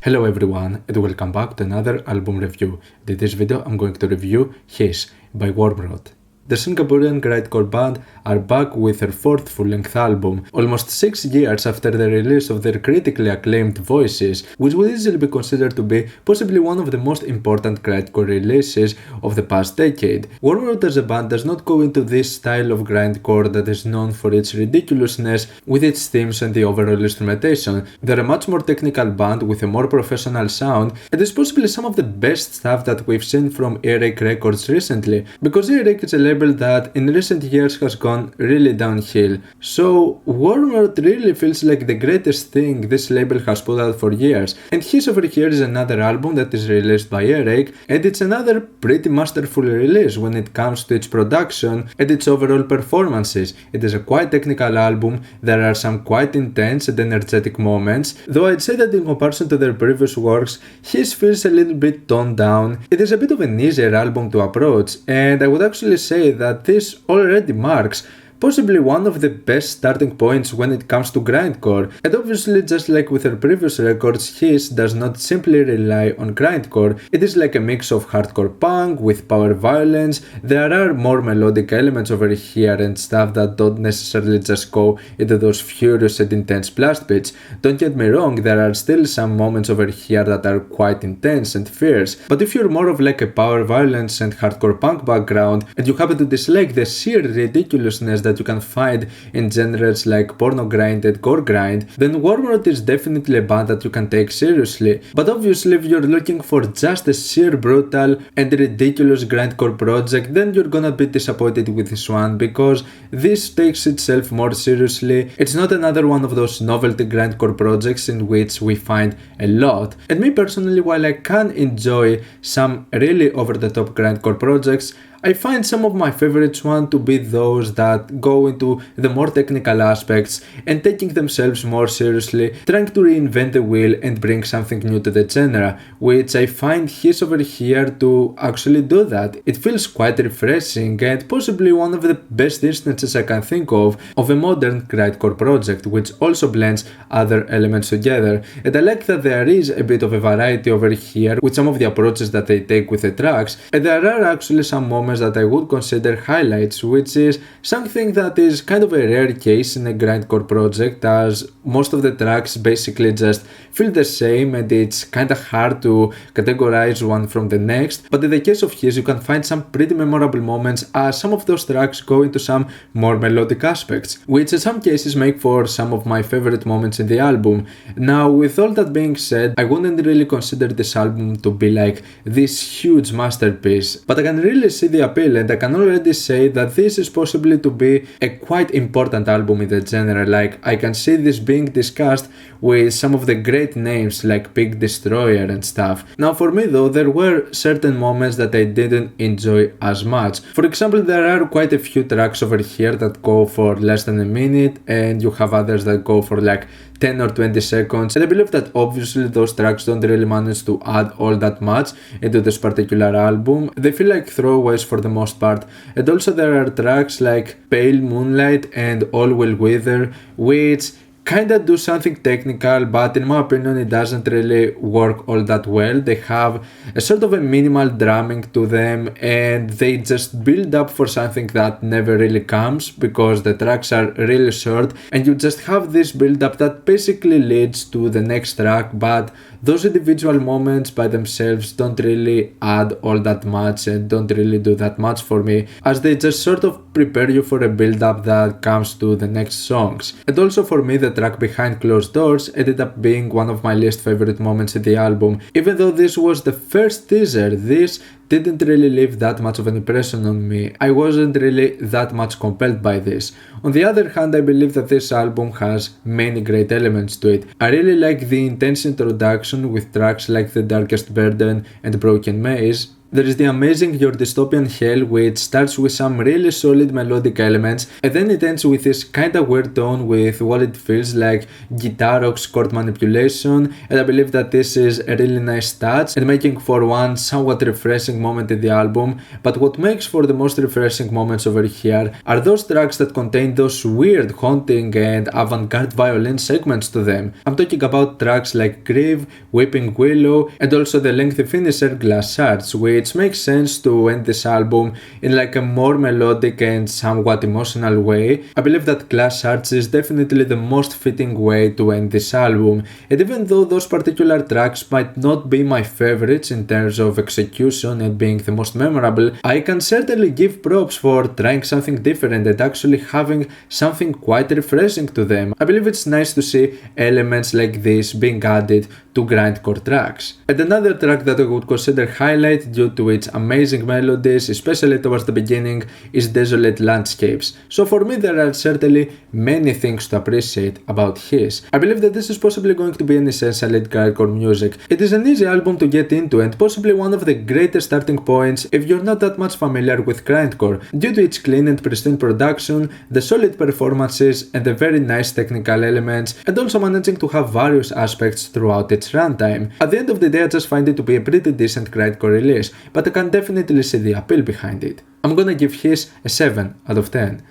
Hello everyone and welcome back to another album review. In this video I'm going to review Hiss by Wormrot. The Singaporean grindcore band are back with their fourth full-length album, almost 6 years after the release of their critically acclaimed Voices, which would easily be considered to be possibly one of the most important grindcore releases of the past decade. Wormrot as a band does not go into this style of grindcore that is known for its ridiculousness with its themes and the overall instrumentation. They're a much more technical band with a more professional sound, and is possibly some of the best stuff that we've seen from EARACHE Records recently, because EARACHE is a label that in recent years has gone really downhill. So Wormrot really feels like the greatest thing this label has put out for years, and Hiss over here is another album that is released by EARACHE, and it's another pretty masterful release when it comes to its production and its overall performances. It is a quite technical album, there are some quite intense and energetic moments, though I'd say that in comparison to their previous works, Hiss feels a little bit toned down. It is a bit of an easier album to approach, and I would actually say that this already marks possibly one of the best starting points when it comes to grindcore, and obviously just like with her previous records, Hiss does not simply rely on grindcore. It is like a mix of hardcore punk with Powerviolence. There are more melodic elements over here and stuff that don't necessarily just go into those furious and intense blast beats. Don't get me wrong, there are still some moments over here that are quite intense and fierce, but if you're more of like a Powerviolence and hardcore punk background and you happen to dislike the sheer ridiculousness that you can find in genres like porno grind and gore grind, then Wormrot is definitely a band that you can take seriously. But obviously if you're looking for just a sheer brutal and ridiculous grindcore project, then you're gonna be disappointed with this one, because this takes itself more seriously. It's not another one of those novelty grindcore projects in which we find a lot. And me personally, while I can enjoy some really over-the-top grindcore projects, I find some of my favorites one to be those that go into the more technical aspects and taking themselves more seriously, trying to reinvent the wheel and bring something new to the genre, which I find Hiss over here to actually do that. It feels quite refreshing and possibly one of the best instances I can think of a modern grindcore project, which also blends other elements together. And I like that there is a bit of a variety over here with some of the approaches that they take with the tracks, and there are actually some moments that I would consider highlights, which is something that is kind of a rare case in a grindcore project, as most of the tracks basically just feel the same and it's kinda hard to categorize one from the next. But in the case of Hiss, you can find some pretty memorable moments, as some of those tracks go into some more melodic aspects, which in some cases make for some of my favorite moments in the album. Now, with all that being said, I wouldn't really consider this album to be like this huge masterpiece, but I can really see the appeal, and I can already say that this is possibly to be a quite important album in the genre. Like, I can see this being discussed with some of the great names like Big Destroyer and stuff. Now for me though, there were certain moments that I didn't enjoy as much. For example, there are quite a few tracks over here that go for less than a minute, and you have others that go for like 10 or 20 seconds, and I believe that obviously those tracks don't really manage to add all that much into this particular album. They feel like throwaways for the most part. And also there are tracks like Pale Moonlight and All Will Wither, which kinda do something technical, but in my opinion it doesn't really work all that well. They have a sort of a minimal drumming to them, and they just build up for something that never really comes, because the tracks are really short and you just have this build up that basically leads to the next track, but those individual moments by themselves don't really add all that much and don't really do that much for me, as they just sort of prepare you for a build up that comes to the next songs. And also for me, the track Behind Closed Doors ended up being one of my least favorite moments in the album. Even though this was the first teaser, this didn't really leave that much of an impression on me. I wasn't really that much compelled by this. On the other hand, I believe that this album has many great elements to it. I really like the intense introduction with tracks like The Darkest Burden and Broken Maze. There is the amazing Your Dystopian Hell, which starts with some really solid melodic elements, and then it ends with this kinda weird tone with what it feels like guitar rocks chord manipulation, and I believe that this is a really nice touch and making for one somewhat refreshing moment in the album. But what makes for the most refreshing moments over here are those tracks that contain those weird, haunting and avant-garde violin segments to them. I'm talking about tracks like Grieve, Weeping Willow, and also the lengthy finisher Glass Shards, which makes sense to end this album in like a more melodic and somewhat emotional way. I believe that Glass Shards is definitely the most fitting way to end this album, and even though those particular tracks might not be my favorites in terms of execution and being the most memorable, I can certainly give props for trying something different and actually having something quite refreshing to them. I believe it's nice to see elements like this being added to grindcore tracks. And another track that I would consider highlight due to its amazing melodies, especially towards the beginning, is Desolate Landscapes. So for me there are certainly many things to appreciate about his. I believe that this is possibly going to be an essential in grindcore music. It is an easy album to get into and possibly one of the greatest starting points if you're not that much familiar with grindcore, due to its clean and pristine production, the solid performances and the very nice technical elements, and also managing to have various aspects throughout its runtime. At the end of the day I just find it to be a pretty decent grindcore release, but I can definitely see the appeal behind it. I'm gonna give his a 7 out of 10.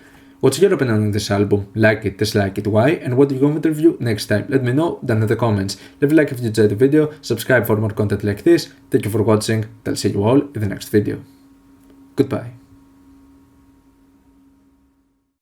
What's your opinion on this album? Like it, dislike it, why? And what do you want me to review next time? Let me know down in the comments. Leave a like if you enjoyed the video, subscribe for more content like this. Thank you for watching, I'll see you all in the next video. Goodbye.